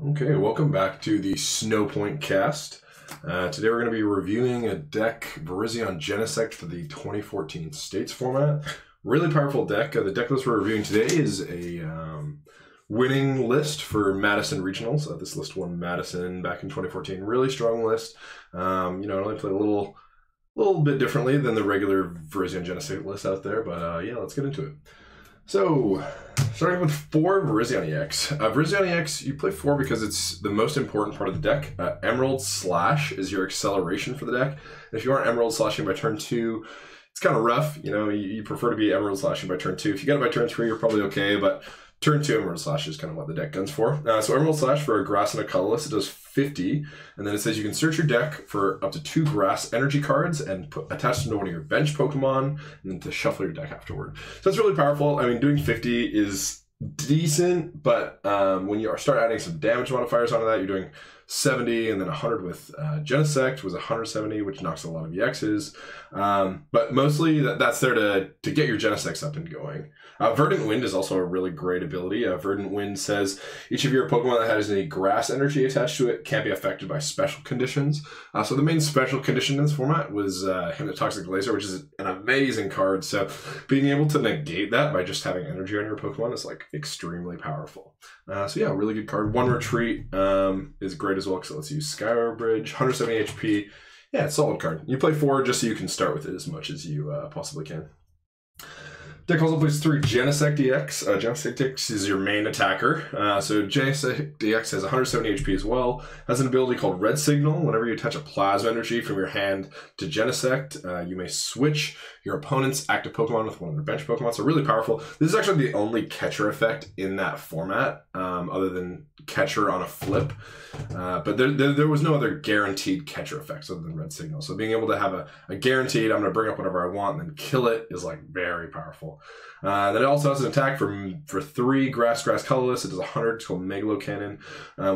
Okay, welcome back to the Snowpoint cast. Today we're going to be reviewing a deck, Virizion Genesect for the 2014 States format. Really powerful deck. The deck list we're reviewing today is a winning list for Madison Regionals. This list won Madison back in 2014. Really strong list. You know, it only played a little bit differently than the regular Virizion Genesect list out there, but yeah, let's get into it. So, starting with 4 Virizion EX. Virizion EX, you play 4 because it's the most important part of the deck. Emerald Slash is your acceleration for the deck. If you aren't Emerald Slashing by turn 2, it's kind of rough. You know, you prefer to be Emerald Slashing by turn 2. If you get it by turn 3, you're probably okay, but turn 2 Emerald Slash is kind of what the deck guns for. So Emerald Slash for a grass and a colorless, it does 50, and then it says you can search your deck for up to 2 grass energy cards and attach them to one of your bench Pokemon, and then to shuffle your deck afterward. So it's really powerful. I mean, doing 50 is decent, but when you start adding some damage modifiers onto that, you're doing 70 and then 100 with Genesect was 170, which knocks a lot of EXs. But mostly that's there to get your Genesects up and going. Verdant Wind is also a really great ability. Verdant Wind says each of your Pokemon that has any grass energy attached to it can't be affected by special conditions. So the main special condition in this format was Hypnotoxic Laser, which is an amazing card. So being able to negate that by just having energy on your Pokemon is like extremely powerful. So yeah, really good card. 1 Retreat is great as well because it lets you use Skyarrow Bridge, 170 HP. Yeah, it's a solid card. You play 4 just so you can start with it as much as you possibly can. Deck also plays 3 Genesect EX. Genesect EX is your main attacker. So Genesect EX has 170 HP as well. Has an ability called Red Signal. Whenever you attach a plasma energy from your hand to Genesect, you may switch your opponent's active Pokemon with one of their bench Pokemon. So really powerful. This is actually the only catcher effect in that format, other than catcher on a flip. But there was no other guaranteed catcher effects other than Red Signal. So being able to have a guaranteed, I'm going to bring up whatever I want and then kill it is like very powerful. Then it also has an attack for 3 grass colorless. It does 100. It's called Megalo Cannon,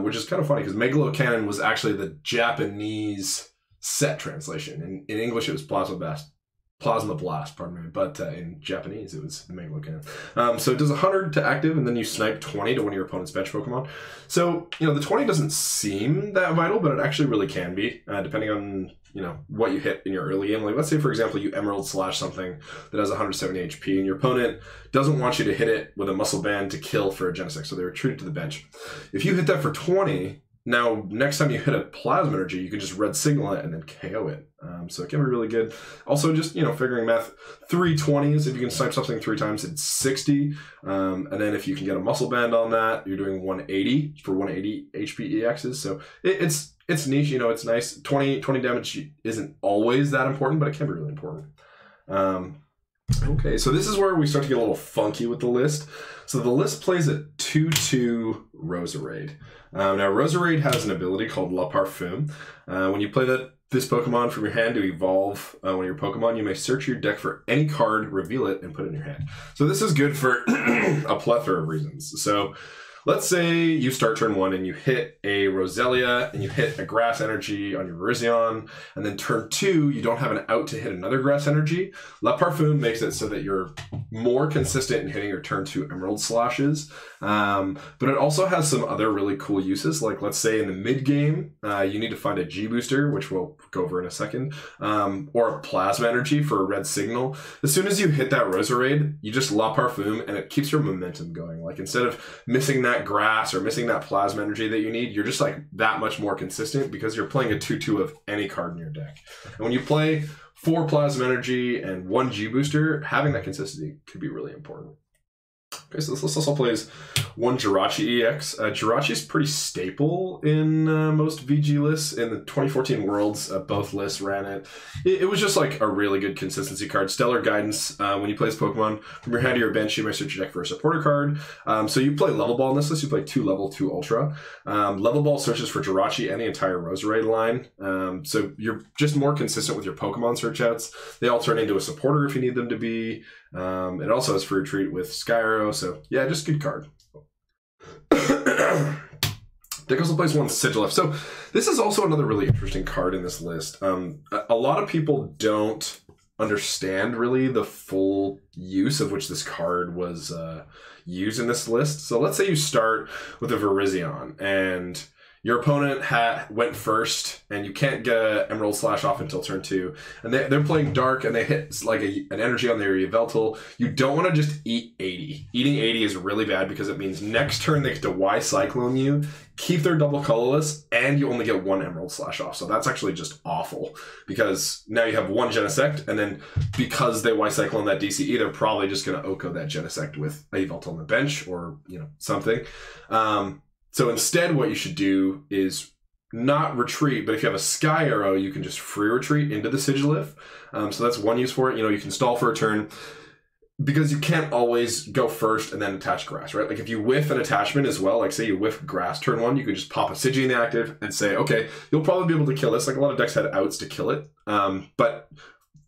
which is kind of funny because Megalo Cannon was actually the Japanese set translation. In English, it was Plasma Blast, pardon me, but in Japanese, it was the Megalo Cannon. So it does 100 to active, and then you snipe 20 to one of your opponent's bench Pokemon. So, you know, the 20 doesn't seem that vital, but it actually really can be, depending on, you know, what you hit in your early game. Like, let's say, for example, you Emerald Slash something that has 170 HP, and your opponent doesn't want you to hit it with a Muscle Band to kill for a Genesect, so they retreat it to the bench. If you hit that for 20, now, next time you hit a Plasma Energy, you can just Red Signal it and then KO it. So it can be really good. Also, just, you know, figuring math, 3 20s, if you can snipe something 3 times, it's 60. And then if you can get a Muscle Band on that, you're doing 180 for 180 HP EXs. So it's niche, you know, it's nice. 20 damage isn't always that important, but it can be really important. Okay, so this is where we start to get a little funky with the list. So the list plays a 2/2 Rosa Raid. Now, Rosa Raid has an ability called La Parfume. When you play this Pokemon from your hand to evolve one of your Pokemon, you may search your deck for any card, reveal it, and put it in your hand. So this is good for a plethora of reasons. So let's say you start turn 1 and you hit a Roselia and you hit a grass energy on your Virizion, and then turn 2, you don't have an out to hit another grass energy. La Parfume makes it so that you're more consistent in hitting your turn 2 Emerald Slashes. But it also has some other really cool uses. Like, let's say in the mid game, you need to find a G booster, which we'll go over in a second, or a Plasma Energy for a Red Signal. As soon as you hit that Rosa Raid, you just La Parfume and it keeps your momentum going. Like, instead of missing that grass or missing that Plasma Energy that you need, you're just like that much more consistent because you're playing a 2/2 of any card in your deck. And when you play 4 Plasma Energy and 1 G booster, having that consistency could be really important. Okay, so this list also plays 1 Jirachi EX. Jirachi is pretty staple in most VG lists. In the 2014 Worlds, both lists ran it. It was just like a really good consistency card. Stellar Guidance. When you play this Pokemon from your hand to your bench, you may search your deck for a supporter card. So you play Level Ball in this list. You play 2 Level, 2 Ultra. Level Ball searches for Jirachi and the entire Roserade line. So you're just more consistent with your Pokemon search outs. They all turn into a supporter if you need them to be. It also has free retreat with Skyarrow, so yeah, just good card. Deck also plays 1 Sigilyph. So this is also another really interesting card in this list. A lot of people don't understand really the full use of which this card was used in this list. So let's say you start with a Virizion and your opponent went first, and you can't get an Emerald Slash off until turn 2. And they're playing Dark, and they hit like an energy on their Yveltal. You don't want to just eat 80. Eating 80 is really bad because it means next turn they get to Y Cyclone you, keep their double Colorless, and you only get 1 Emerald Slash off. So that's actually just awful because now you have 1 Genesect, and then because they Y Cyclone that DCE, they're probably just going to Oko that Genesect with a Yveltal on the bench or something. So instead, what you should do is not retreat, but if you have a Skyarrow, you can just free retreat into the Sigilyph. So that's one use for it. You can stall for a turn because you can't always go first and then attach grass, right? Like if you whiff an attachment as well, like say you whiff grass turn 1, you could just pop a Sigi in the active and say, okay, you'll probably be able to kill this. Like a lot of decks had outs to kill it. But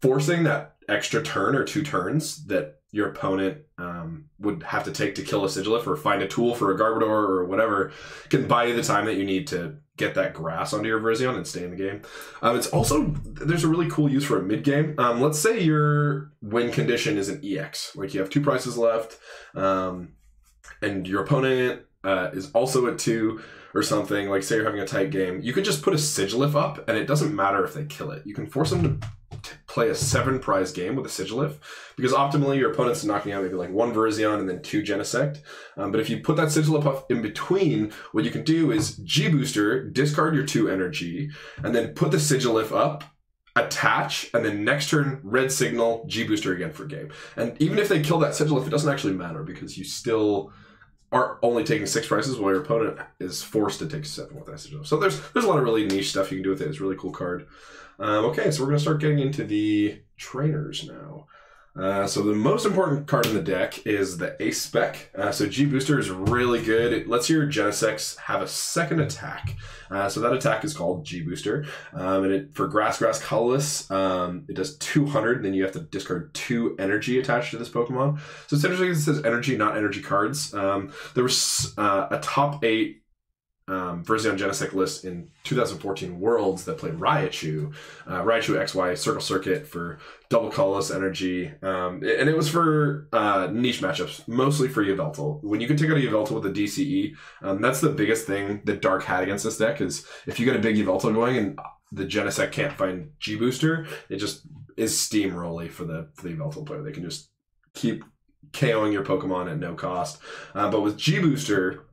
forcing that extra turn or 2 turns that your opponent would have to take to kill a Sigilyph or find a tool for a Garbodor or whatever can buy you the time that you need to get that grass onto your Virizion and stay in the game. It's also, there's a really cool use for a mid game. Let's say your win condition is an EX, like you have 2 prizes left, and your opponent is also at 2 or something, like say you're having a tight game. You could just put a Sigilyph up and it doesn't matter if they kill it. You can force them to play a 7 prize game with a Sigilyph because optimally your opponent's knocking out maybe like 1 Virizion and then 2 Genesect. But if you put that Sigilyph up in between, what you can do is G-Booster, discard your 2 energy, and then put the Sigilyph up, attach, and then next turn red signal, G-Booster again for game. And even if they kill that Sigilyph, it doesn't actually matter because you still are only taking 6 prices while your opponent is forced to take 7 with that Sigilyph. So there's a lot of really niche stuff you can do with it. It's a really cool card. Okay, so we're going to start getting into the trainers now. So the most important card in the deck is the Ace Spec. So G-Booster is really good. It lets your Genesects have a second attack. So that attack is called G-Booster. And for Grass Colorless, it does 200, then you have to discard 2 energy attached to this Pokemon. So it's interesting, it says energy, not energy cards. There was a top 8 Virizion Genesect list in 2014 Worlds that played Raichu XY Circle Circuit for double colorless energy, and it was for niche matchups, mostly for Yveltal. When you can take out a Yveltal with a DCE, that's the biggest thing that Dark had against this deck, is if you get a big Yveltal going and the Genesect can't find G-Booster, it just is steamrolly for the Yveltal player. They can just keep KOing your Pokemon at no cost. But with G-Booster,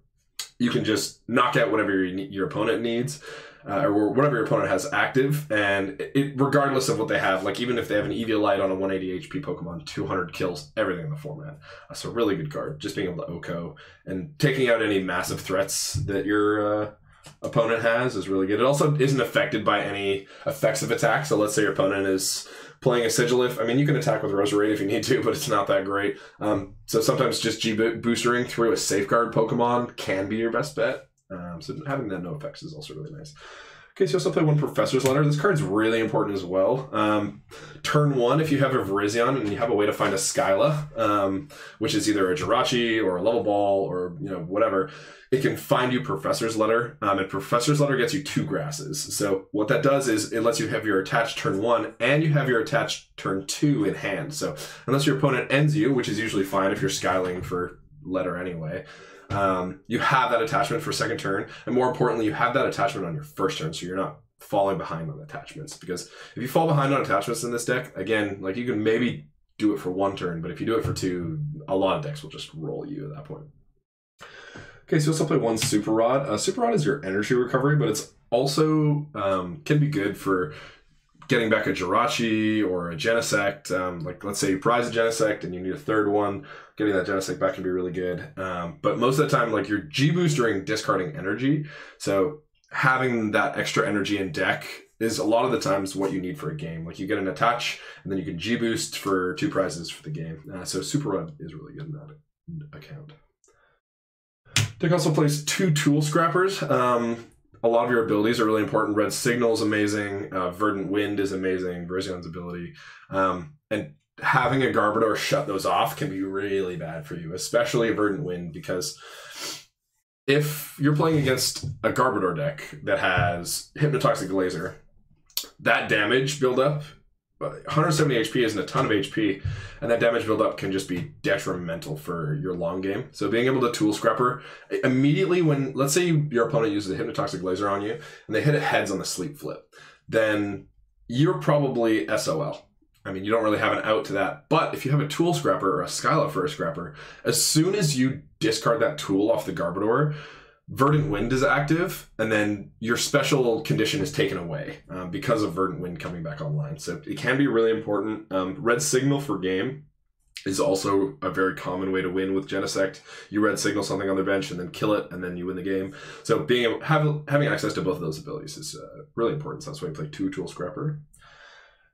you can just knock out whatever your opponent needs, or whatever your opponent has active, and regardless of what they have, like even if they have an Eviolite on a 180 HP Pokemon, 200 kills everything in the format. So really good card. Just being able to Oko and taking out any massive threats that your opponent has is really good. It also isn't affected by any effects of attack. So let's say your opponent is playing a Sigilyph. I mean, you can attack with Rosa Raid if you need to, but it's not that great. So sometimes just G-boostering through a safeguard Pokemon can be your best bet. So having that no effects is also really nice. Okay, so you also play 1 Professor's Letter. This card's really important as well. Turn 1, if you have a Virizion and you have a way to find a Skyla, which is either a Jirachi or a Level Ball or whatever, it can find you Professor's Letter, and Professor's Letter gets you 2 grasses. So what that does is it lets you have your attached turn 1 and you have your attached turn 2 in hand. So unless your opponent ends you, which is usually fine if you're skyling for Letter anyway, you have that attachment for second turn, and more importantly, you have that attachment on your first turn, so you're not falling behind on attachments. Because if you fall behind on attachments in this deck, again, like you can maybe do it for 1 turn, but if you do it for 2, a lot of decks will just roll you at that point. Okay, so you also play 1 Super Rod. Super Rod is your energy recovery, but it's also can be good for getting back a Jirachi or a Genesect. Like let's say you prize a Genesect and you need a 3rd one, getting that Genesect back can be really good. But most of the time, like you're G-boostering discarding energy. So having that extra energy in deck is a lot of the times what you need for a game. Like you get an attach and then you can G-boost for 2 prizes for the game. So Super Rod is really good in that account. Deck also plays 2 Tool Scrappers. A lot of your abilities are really important. Red Signal is amazing. Verdant Wind is amazing. Virizion's ability. And having a Garbodor shut those off can be really bad for you, especially a Verdant Wind, because if you're playing against a Garbodor deck that has Hypnotoxic Laser, that damage buildup 170 HP isn't a ton of HP, and that damage buildup can just be detrimental for your long game. So being able to tool scrapper immediately when, let's say your opponent uses a hypnotoxic laser on you and they hit it heads on the sleep flip, then you're probably SOL. I mean, you don't really have an out to that. But if you have a tool scrapper or a Skyla for a scrapper, as soon as you discard that tool off the Garbodor, Verdant Wind is active, and then your special condition is taken away because of Verdant Wind coming back online. So it can be really important. Red Signal for game is also a very common way to win with Genesect. You red signal something on their bench and then kill it, and then you win the game. So being able, having access to both of those abilities is really important. So that's why you play 2 Tool Scrapper.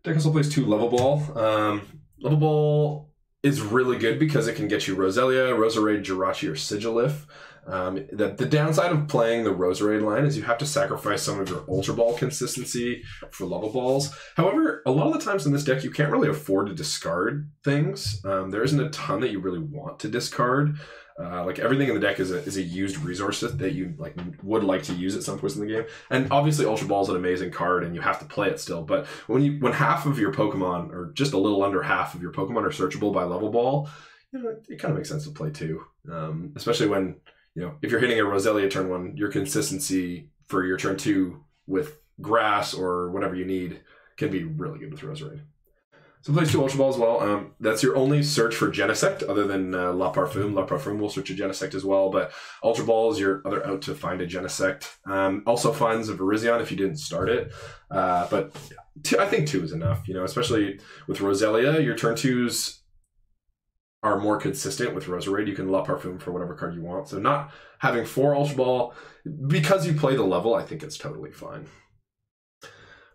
Deck also plays 2 Level Ball. Level Ball is really good because it can get you Roselia, Rosa Raid, Jirachi, or Sigilyph. The downside of playing the Rosa Raid line is you have to sacrifice some of your Ultra Ball consistency for Level Balls. However, a lot of the times in this deck, you can't really afford to discard things. There isn't a ton that you really want to discard. Like everything in the deck is a used resource that you would like to use at some point in the game. And obviously Ultra Ball is an amazing card and you have to play it still. But when half of your Pokemon, or just a little under half of your Pokemon, are searchable by Level Ball, it kind of makes sense to play 2. Especially when, if you're hitting a Roselia turn 1, your consistency for your turn 2 with grass or whatever you need can be really good with Roserade. So it plays 2 Ultra Ball as well. That's your only search for Genesect other than La Parfume. La Parfume will search a Genesect as well, but Ultra Ball is your other out to find a Genesect. Also finds a Virizion if you didn't start it. But I think 2 is enough, especially with Roselia. Your turn 2s are more consistent with Rosa Raid. You can La Parfume for whatever card you want. So not having 4 Ultra Ball, because you play the level, I think it's totally fine.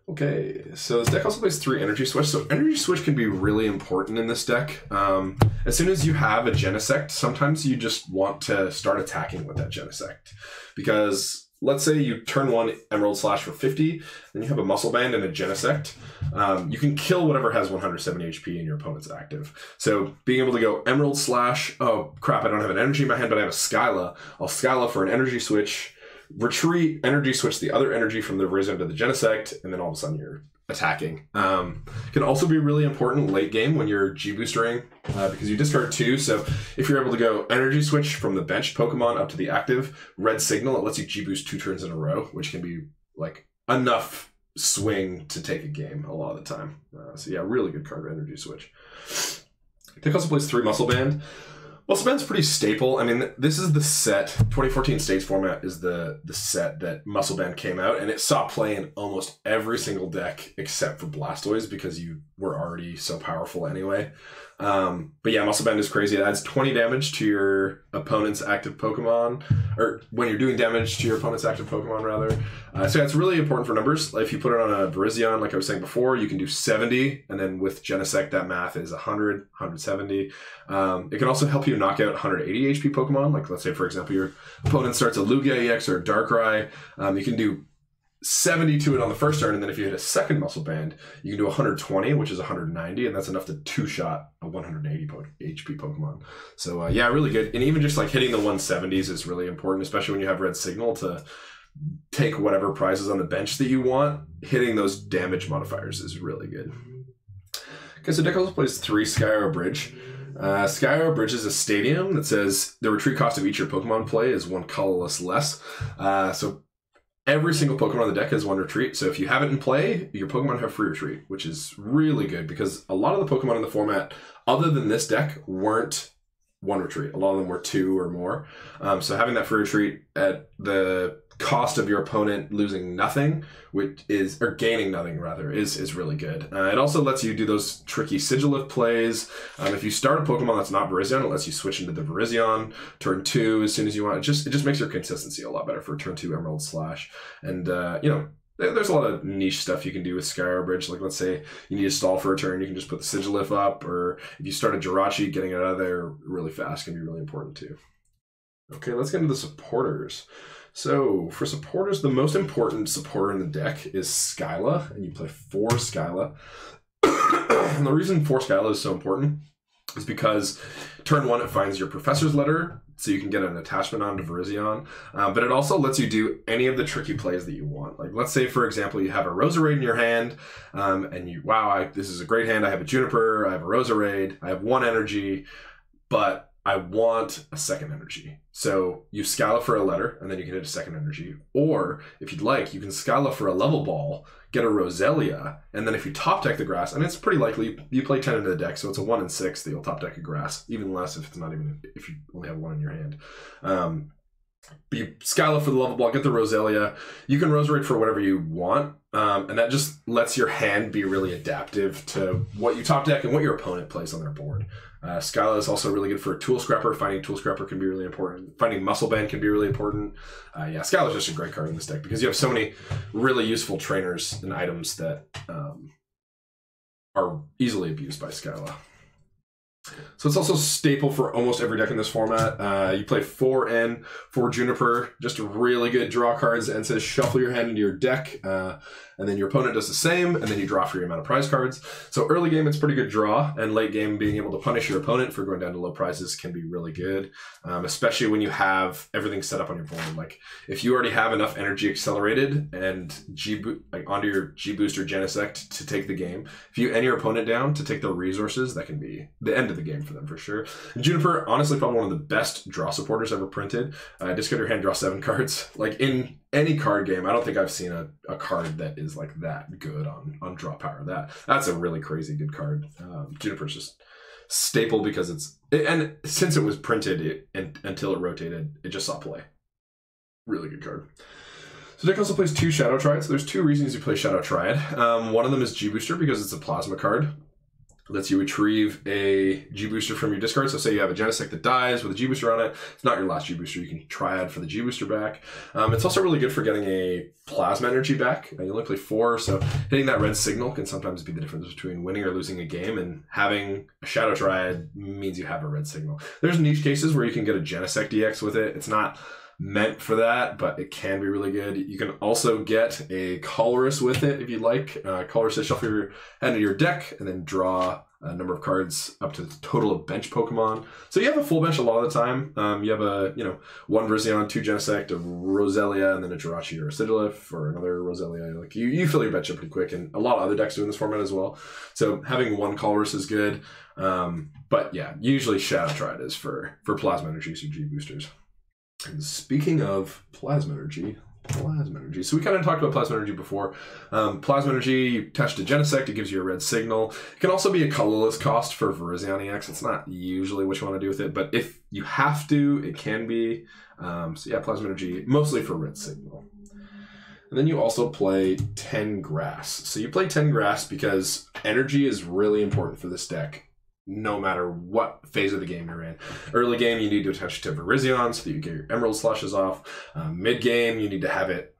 Okay, so this deck also plays 3 Energy Switch. So Energy Switch can be really important in this deck. As soon as you have a Genesect, sometimes you just want to start attacking with that Genesect. Because let's say you turn 1 Emerald Slash for 50, then you have a Muscle Band and a Genesect. You can kill whatever has 170 HP and your opponent's active. So being able to go Emerald Slash, oh crap, I don't have an energy in my hand, but I have a Skyla. I'll Skyla for an Energy Switch, retreat, Energy Switch the other energy from the Virizion to the Genesect, and then all of a sudden you're attacking. Can also be really important late game when you're G-boostering because you discard 2. So if you're able to go Energy Switch from the benched Pokemon up to the active, Red Signal, it lets you G-boost 2 turns in a row, which can be like enough swing to take a game a lot of the time. So yeah, really good card, Energy Switch. Deck also plays 3 Muscle Band. Muscle Band's pretty staple. I mean, this is the set. 2014 States format is the set that Muscle Band came out, and it saw play in almost every single deck except for Blastoise because you were already so powerful anyway. But yeah, Muscle Band is crazy. It adds 20 damage to your opponent's active Pokemon, or when you're doing damage to your opponent's active Pokemon, rather. So yeah, it's really important for numbers. If you put it on a Virizion, like I was saying before, you can do 70, and then with Genesect, that math is 100, 170. It can also help you knock out 180 HP Pokemon. Like, let's say, for example, your opponent starts a Lugia EX or a Darkrai. You can do 70 to it on the first turn, and then if you hit a second Muscle Band, you can do 120, which is 190, and that's enough to 2-shot a 180 HP Pokemon. So yeah, really good. And even just like hitting the 170s is really important, especially when you have Red Signal to take whatever prizes on the bench that you want. Hitting those damage modifiers is really good. Okay, so deck also plays 3 Skyarrow Bridge. Skyarrow Bridge is a stadium that says the retreat cost of each your Pokemon play is 1 colorless less. So every single Pokemon on the deck has 1 retreat. So if you have it in play, your Pokemon have free retreat, which is really good because a lot of the Pokemon in the format, other than this deck, weren't 1 retreat. A lot of them were 2 or more. So having that free retreat at the cost of your opponent losing nothing, or gaining nothing rather, is really good. It also lets you do those tricky Sigilyph plays. If you start a Pokemon that's not Virizion, it lets you switch into the Virizion turn 2 as soon as you want. It just makes your consistency a lot better for turn 2 Emerald Slash. And there's a lot of niche stuff you can do with Skyarrow Bridge. Like, let's say you need to stall for a turn, you can just put the Sigilyph up, or if you start a Jirachi, getting it out of there really fast can be really important too. Okay, let's get into the supporters. So for supporters, the most important supporter in the deck is Skyla, and you play 4 Skyla. And the reason 4 Skyla is so important is because turn 1 it finds your Professor's Letter, so you can get an attachment onto Virizion, but it also lets you do any of the tricky plays that you want. Like, let's say, for example, you have a Rosa Raid in your hand, and you, wow, this is a great hand. I have a Juniper, I have a Rosa Raid, I have 1 energy, but I want a 2nd energy. So you Skyla for a letter, and then you can hit a 2nd energy. Or, if you'd like, you can Skyla for a level ball, get a Roselia, and then if you top deck the grass, and it's pretty likely you play 10 into the deck, so it's a 1 in 6 that you'll top deck a grass, even less if it's not even, if you only have 1 in your hand. But you Skyla for the level ball, get the Roselia. You can Roserade for whatever you want, and that just lets your hand be really adaptive to what you top deck and what your opponent plays on their board. Skyla is also really good for a Tool Scrapper. Finding Tool Scrapper can be really important. Finding Muscle Band can be really important. Yeah, Skyla is just a great card in this deck because you have so many really useful trainers and items that are easily abused by Skyla. So it's also a staple for almost every deck in this format. You play 4N, 4 Juniper, just really good draw cards, and says shuffle your hand into your deck, and then your opponent does the same, and then you draw for your amount of prize cards. So early game, it's pretty good draw, and late game, being able to punish your opponent for going down to low prizes can be really good, especially when you have everything set up on your board. Like, if you already have enough energy accelerated and onto your G-Booster Genesect to take the game, if you end your opponent down to take their resources, that can be the end of the game for them for sure. And Juniper, honestly, probably one of the best draw supporters ever printed. Discard your hand, draw 7 cards. Like, in any card game, I don't think I've seen a card that is like that good on draw power. That's a really crazy good card. Juniper's just staple because and since it was printed until it rotated, it just saw play. Really good card. So deck also plays 2 Shadow Triad. So there's 2 reasons you play Shadow Triad. One of them is G-Booster because it's a plasma card. Lets you retrieve a G-Booster from your discard. So say you have a Genesect that dies with a G-Booster on it. It's not your last G-Booster. You can Triad for the G-Booster back. It's also really good for getting a Plasma energy back. You only play 4, so hitting that red signal can sometimes be the difference between winning or losing a game, and having a Shadow Triad means you have a red signal. There's niche cases where you can get a Genesect EX with it. It's not meant for that, but it can be really good. You can also get a Colress with it if you like. Colress says shuffle your hand into your deck and then draw a number of cards up to the total of bench Pokemon. So you have a full bench a lot of the time. You have a 1 Virizion, 2 Genesect, a Roselia, and then a Jirachi or a Sigilyph or another Roselia. Like you fill your bench up pretty quick, and a lot of other decks do in this format as well. So having 1 Colorist is good. But yeah, usually Shadow Triad is for Plasma Energies or G boosters. And speaking of Plasma Energy. So we kind of talked about Plasma Energy before. Plasma Energy, you attach to Genesect, it gives you a red signal. It can also be a colorless cost for Virizion EX. It's not usually what you want to do with it, but if you have to, it can be. So yeah, Plasma Energy, mostly for red signal. And then you also play 10 Grass. So you play 10 Grass because energy is really important for this deck, no matter what phase of the game you're in. Early game, you need to attach it to Virizion so that you get your Emerald Slushes off. Mid game, you need to have it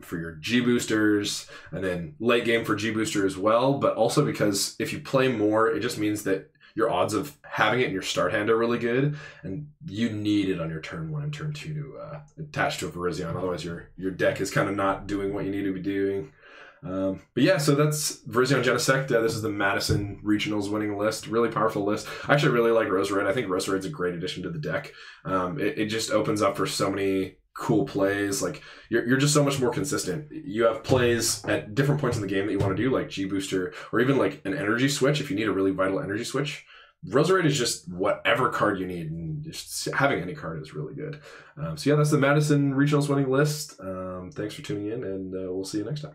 for your G-Boosters, and then late game for G-Booster as well, but also because if you play more, it just means that your odds of having it in your start hand are really good, and you need it on your turn 1 and turn 2 to attach to a Virizion, otherwise your deck is kind of not doing what you need to be doing. But yeah, so that's Virizion Genesect. This is the Madison Regionals winning list. Really powerful list. I actually really like Rosa Raid. I think Rosa Raid's a great addition to the deck. It just opens up for so many cool plays. Like you're just so much more consistent. You have plays at different points in the game that you want to do, like G-Booster, or even like an energy switch if you need a really vital energy switch. Rosa Raid is just whatever card you need, and just having any card is really good. So yeah, that's the Madison Regionals winning list. Thanks for tuning in, and we'll see you next time.